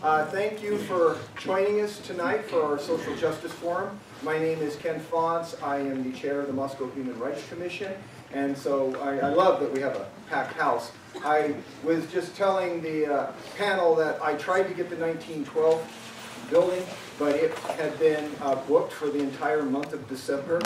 Thank you for joining us tonight for our Social Justice Forum. My name is Ken Faunce. I am the chair of the Moscow Human Rights Commission, and so I love that we have a packed house. I was just telling the panel that I tried to get the 1912 building, but it had been booked for the entire month of December.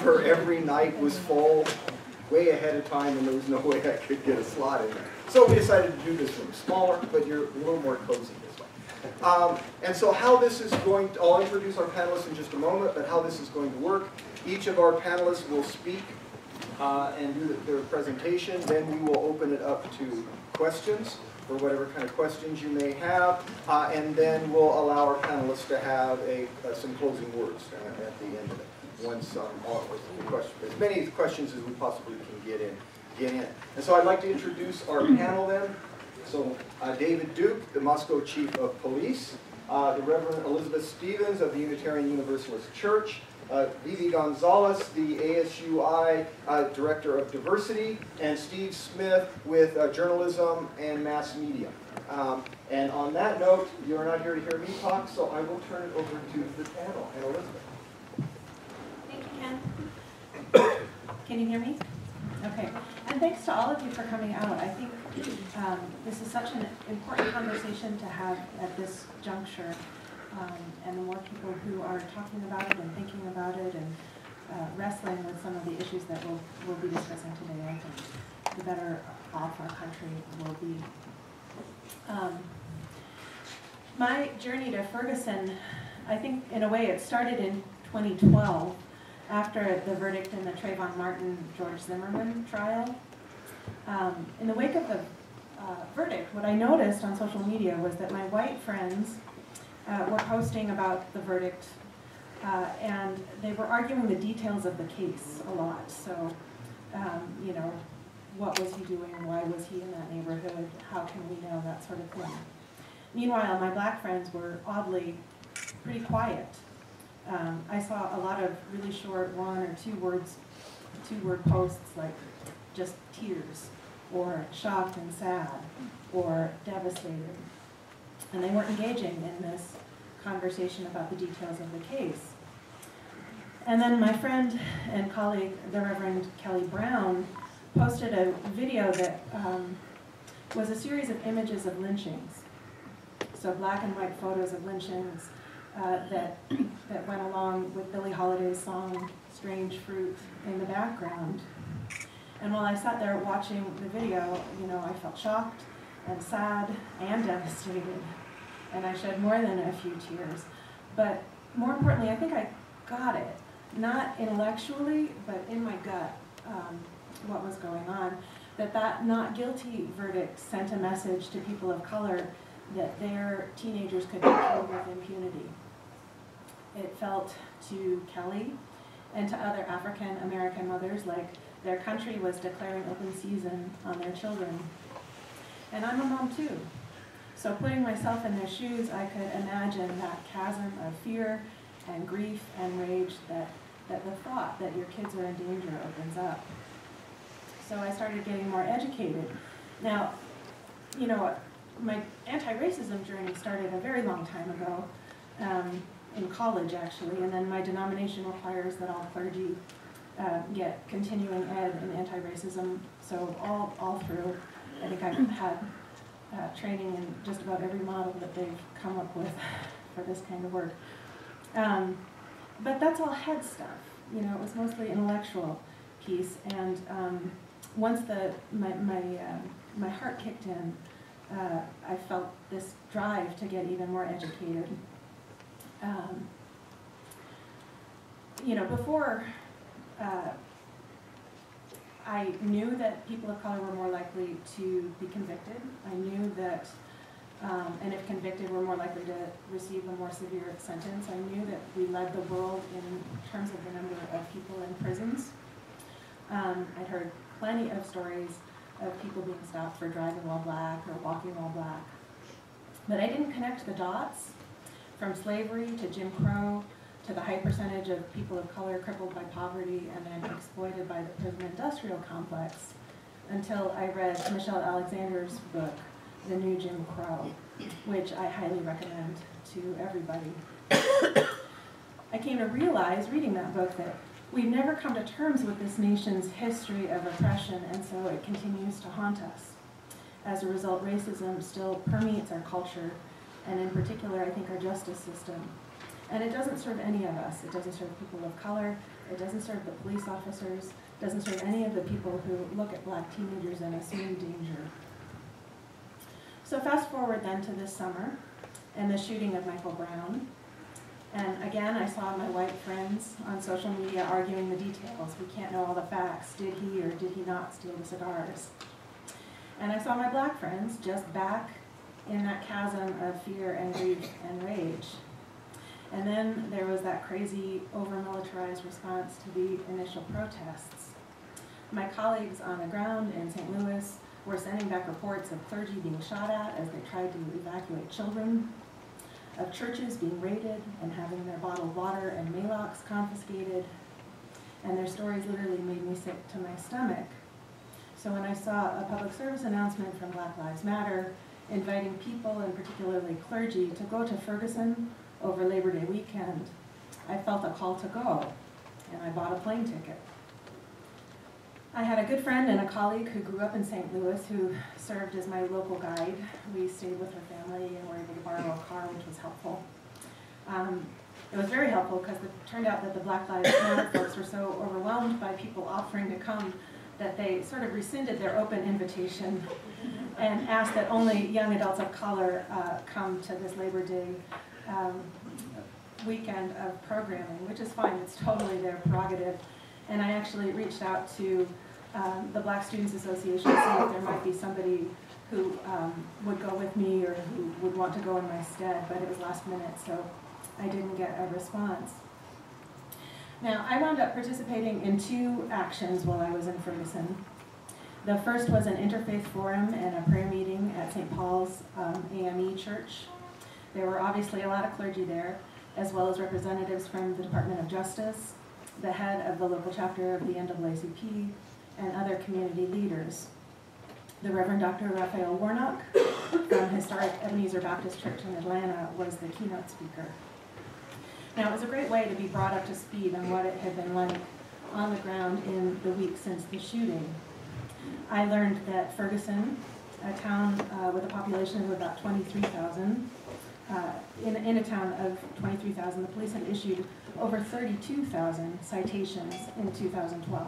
For every night was full, way ahead of time, and there was no way I could get a slot in there. So we decided to do this room smaller, but you're a little more cozy this way. And so how this is going to, I'll introduce our panelists in just a moment, but how this is going to work. Each of our panelists will speak and do their presentation. Then we will open it up to questions, for whatever kind of questions you may have. And then we'll allow our panelists to have some closing words at the end of it. Once as many questions as we possibly can get in. And so I'd like to introduce our panel then. So David Duke, the Moscow Chief of Police, the Reverend Elizabeth Stevens of the Unitarian Universalist Church, Vivi Gonzalez, the ASUI Director of Diversity, and Steve Smith with Journalism and Mass Media. And on that note, you're not here to hear me talk, so I will turn it over to the panel and Elizabeth. Thank you, Ken. Can you hear me? Okay. And thanks to all of you for coming out. I think this is such an important conversation to have at this juncture. And the more people who are talking about it and thinking about it and wrestling with some of the issues that we'll be discussing today, I think the better off our country will be. My journey to Ferguson, I think in a way it started in 2012 after the verdict in the Trayvon Martin, George Zimmerman trial. In the wake of the verdict, what I noticed on social media was that my white friends were posting about the verdict, and they were arguing the details of the case a lot. So, you know, what was he doing? Why was he in that neighborhood? How can we know? That sort of thing. Meanwhile, my black friends were oddly pretty quiet. I saw a lot of really short one or two word posts like just tears, or shocked and sad, or devastated. And they weren't engaging in this conversation about the details of the case. And then my friend and colleague, the Reverend Kelly Brown, posted a video that was a series of images of lynchings. So black and white photos of lynchings that went along with Billie Holiday's song, Strange Fruit, in the background. And while I sat there watching the video, you know, I felt shocked and sad and devastated. And I shed more than a few tears. But more importantly, I think I got it. Not intellectually, but in my gut, what was going on. That not guilty verdict sent a message to people of color that their teenagers could be killed with impunity. It felt to Kelly and to other African American mothers like their country was declaring open season on their children. And I'm a mom too. So putting myself in their shoes, I could imagine that chasm of fear and grief and rage that the thought that your kids are in danger opens up. So I started getting more educated. Now, you know, my anti-racism journey started a very long time ago, in college actually, and then my denomination requires that all clergy get continuing ed in anti-racism. So all through, I think I've had training in just about every model that they've come up with for this kind of work. But that's all head stuff. You know, it was mostly intellectual piece. And once my heart kicked in, I felt this drive to get even more educated. You know, before I knew that people of color were more likely to be convicted. I knew that, and if convicted, were more likely to receive a more severe sentence. I knew that we led the world in terms of the number of people in prisons. I'd heard plenty of stories of people being stopped for driving while black or walking while black. But I didn't connect the dots from slavery to Jim Crow to the high percentage of people of color crippled by poverty and then exploited by the prison industrial complex until I read Michelle Alexander's book, The New Jim Crow, which I highly recommend to everybody. I came to realize, reading that book, that we've never come to terms with this nation's history of oppression, and so it continues to haunt us. As a result, racism still permeates our culture, and in particular, I think, our justice system. And it doesn't serve any of us. It doesn't serve people of color. It doesn't serve the police officers. It doesn't serve any of the people who look at black teenagers and assume danger. So fast forward then to this summer and the shooting of Michael Brown. And again, I saw my white friends on social media arguing the details. We can't know all the facts. Did he or did he not steal the cigars? And I saw my black friends just back in that chasm of fear and grief and rage. And then there was that crazy over-militarized response to the initial protests. My colleagues on the ground in St. Louis were sending back reports of clergy being shot at as they tried to evacuate children, of churches being raided and having their bottled water and Maalox confiscated, and their stories literally made me sick to my stomach. So when I saw a public service announcement from Black Lives Matter inviting people, and particularly clergy, to go to Ferguson over Labor Day weekend, I felt a call to go, and I bought a plane ticket. I had a good friend and a colleague who grew up in St. Louis who served as my local guide. We stayed with her family and were able to borrow a car, which was helpful. It was very helpful because it turned out that the Black Lives Matter folks were so overwhelmed by people offering to come that they sort of rescinded their open invitation and asked that only young adults of color come to this Labor Day weekend of programming, which is fine. It's totally their prerogative. And I actually reached out to the Black Students Association to see if there might be somebody who would go with me or who would want to go in my stead, but it was last minute, so I didn't get a response. Now, I wound up participating in 2 actions while I was in Ferguson. The first was an interfaith forum and a prayer meeting at St. Paul's AME Church. There were obviously a lot of clergy there, as well as representatives from the Department of Justice, the head of the local chapter of the NAACP, and other community leaders. The Reverend Dr. Raphael Warnock from historic Ebenezer Baptist Church in Atlanta was the keynote speaker. Now, it was a great way to be brought up to speed on what it had been like on the ground in the week since the shooting. I learned that Ferguson, a town with a population of about 23,000, in a town of 23,000, the police had issued over 32,000 citations in 2012,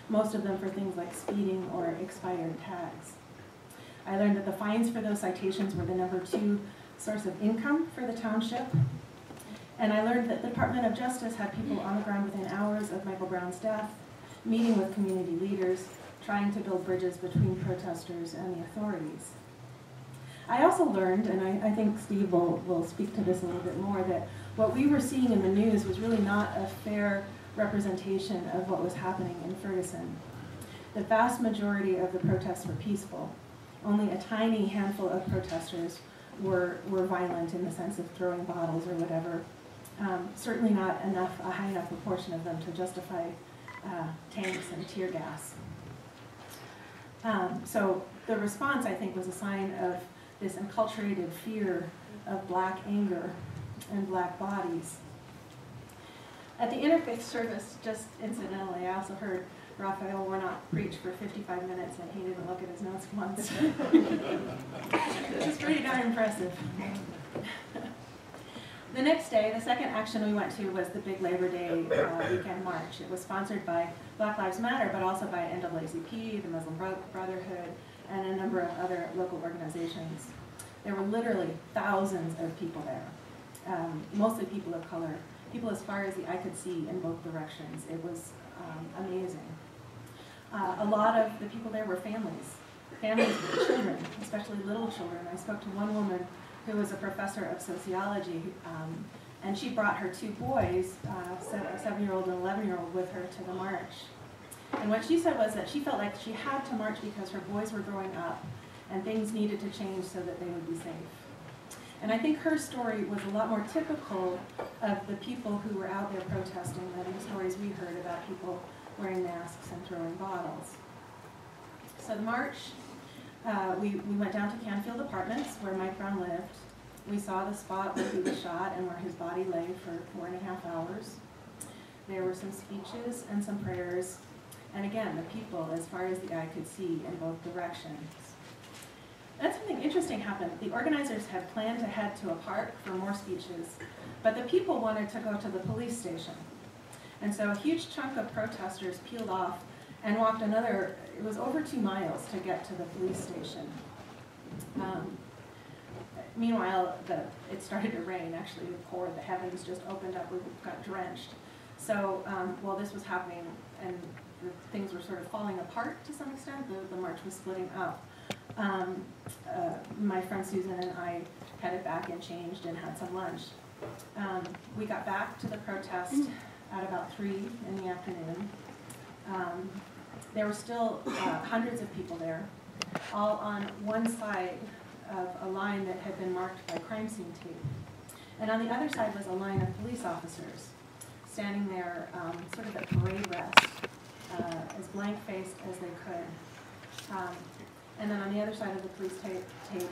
most of them for things like speeding or expired tags. I learned that the fines for those citations were the #2 source of income for the township. And I learned that the Department of Justice had people on the ground within hours of Michael Brown's death, meeting with community leaders, trying to build bridges between protesters and the authorities. I also learned, and I think Steve will speak to this a little bit more, that what we were seeing in the news was really not a fair representation of what was happening in Ferguson. The vast majority of the protests were peaceful. Only a tiny handful of protesters were violent in the sense of throwing bottles or whatever. Certainly not a high enough proportion of them to justify tanks and tear gas. So the response, I think, was a sign of this enculturated fear of black anger and black bodies. At the interfaith service, just incidentally, I also heard Raphael Warnock preach for 55 minutes and he didn't look at his notes once. This is pretty darn impressive. The next day, the second action we went to was the big Labor Day weekend march. It was sponsored by Black Lives Matter, but also by NAACP, the Muslim Brotherhood, and a number of other local organizations. There were literally thousands of people there, mostly people of color, people as far as the eye could see in both directions. It was amazing. A lot of the people there were families with children, especially little children. I spoke to one woman who was a professor of sociology, and she brought her 2 boys, a 7-year-old and an 11-year-old, with her to the march. And what she said was that she felt like she had to march because her boys were growing up and things needed to change so that they would be safe. And I think her story was a lot more typical of the people who were out there protesting than the stories we heard about people wearing masks and throwing bottles. So the march We went down to Canfield Apartments where Mike Brown lived. We saw the spot where he was shot and where his body lay for 4.5 hours. There were some speeches and some prayers, and again, the people as far as the eye could see in both directions. Then something interesting happened. The organizers had planned to head to a park for more speeches, but the people wanted to go to the police station. And so a huge chunk of protesters peeled off and walked another, it was over 2 miles to get to the police station. Meanwhile, it started to rain. Actually, the heavens just opened up. We got drenched. So while this was happening and things were sort of falling apart to some extent, the march was splitting up. My friend Susan and I headed back and changed and had some lunch. We got back to the protest at about 3 in the afternoon. There were still hundreds of people there, all on one side of a line that had been marked by crime scene tape. And on the other side was a line of police officers standing there sort of at parade rest, as blank-faced as they could. And then on the other side of the police tape,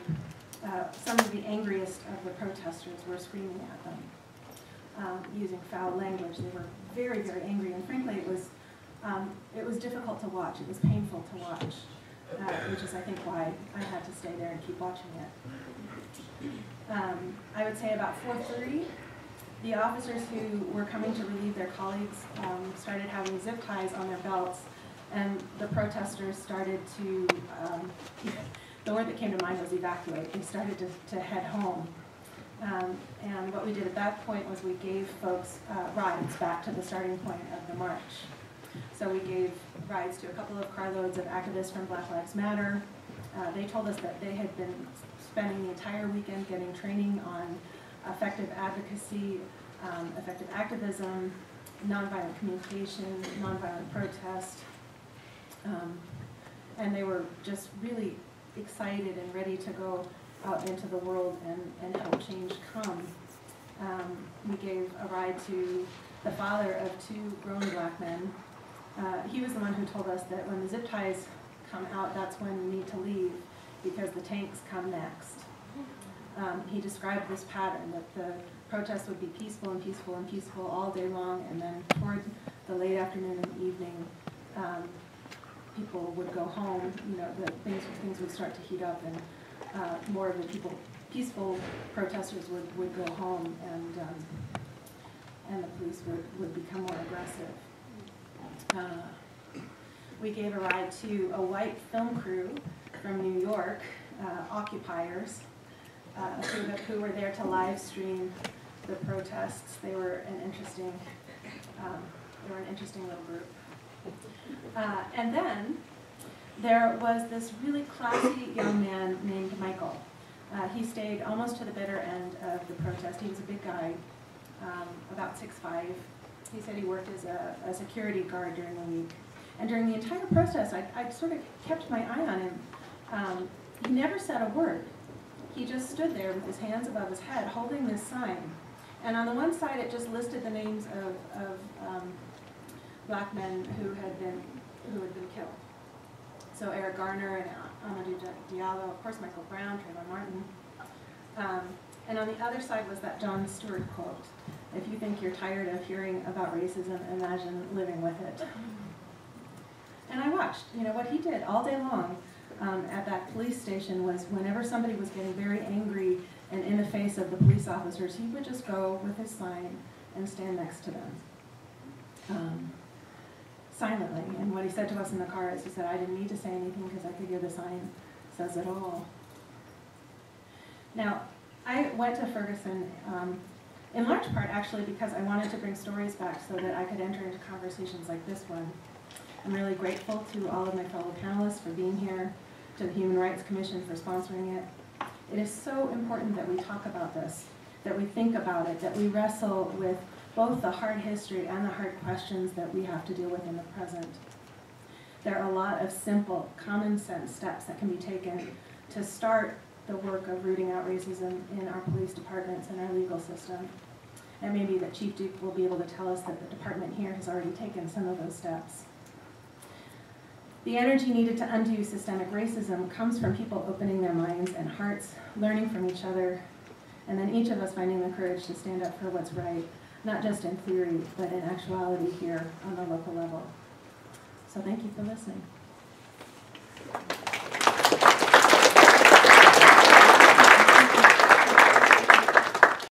some of the angriest of the protesters were screaming at them, using foul language. They were very, very angry, and frankly, it was difficult to watch. It was painful to watch, which is, I think, why I had to stay there and keep watching it. I would say about 4:30, the officers who were coming to relieve their colleagues started having zip ties on their belts, and the protesters started to, the word that came to mind was evacuate. They started to head home. And what we did at that point was we gave folks rides back to the starting point of the march. So we gave rides to a couple of carloads of activists from Black Lives Matter. They told us that they had been spending the entire weekend getting training on effective advocacy, effective activism, nonviolent communication, nonviolent protest. And they were just really excited and ready to go out into the world and help change come. We gave a ride to the father of 2 grown black men. He was the one who told us that when the zip ties come out, that's when we need to leave because the tanks come next. He described this pattern, that the protests would be peaceful and peaceful and peaceful all day long, and then toward the late afternoon and evening, people would go home. You know, things would start to heat up, and more of the peaceful protesters would go home, and the police would become more aggressive. We gave a ride to a white film crew from New York, occupiers, who were there to live stream the protests. They were an interesting little group. And then there was this really classy young man named Michael. He stayed almost to the bitter end of the protest. He was a big guy, about 6'5". He said he worked as a security guard during the week. And during the entire protest, I sort of kept my eye on him. He never said a word. He just stood there with his hands above his head, holding this sign. And on the one side, it just listed the names of black men who had been killed. So Eric Garner and Amadou Diallo, of course Michael Brown, Trayvon Martin. And on the other side was that Jon Stewart quote: "If you think you're tired of hearing about racism, imagine living with it." And I watched. You know, what he did all day long at that police station was whenever somebody was getting very angry and in the face of the police officers, he would just go with his sign and stand next to them. Silently. And what he said to us in the car is, he said, "I didn't need to say anything because I figure the sign says it all." Now, I went to Ferguson in large part actually because I wanted to bring stories back so that I could enter into conversations like this one. I'm really grateful to all of my fellow panelists for being here, to the Human Rights Commission for sponsoring it. It is so important that we talk about this, that we think about it, that we wrestle with both the hard history and the hard questions that we have to deal with in the present. There are a lot of simple, common sense steps that can be taken to start the work of rooting out racism in our police departments and our legal system. And maybe that Chief Duke will be able to tell us that the department here has already taken some of those steps. The energy needed to undo systemic racism comes from people opening their minds and hearts, learning from each other, and then each of us finding the courage to stand up for what's right, not just in theory, but in actuality here on the local level. So thank you for listening.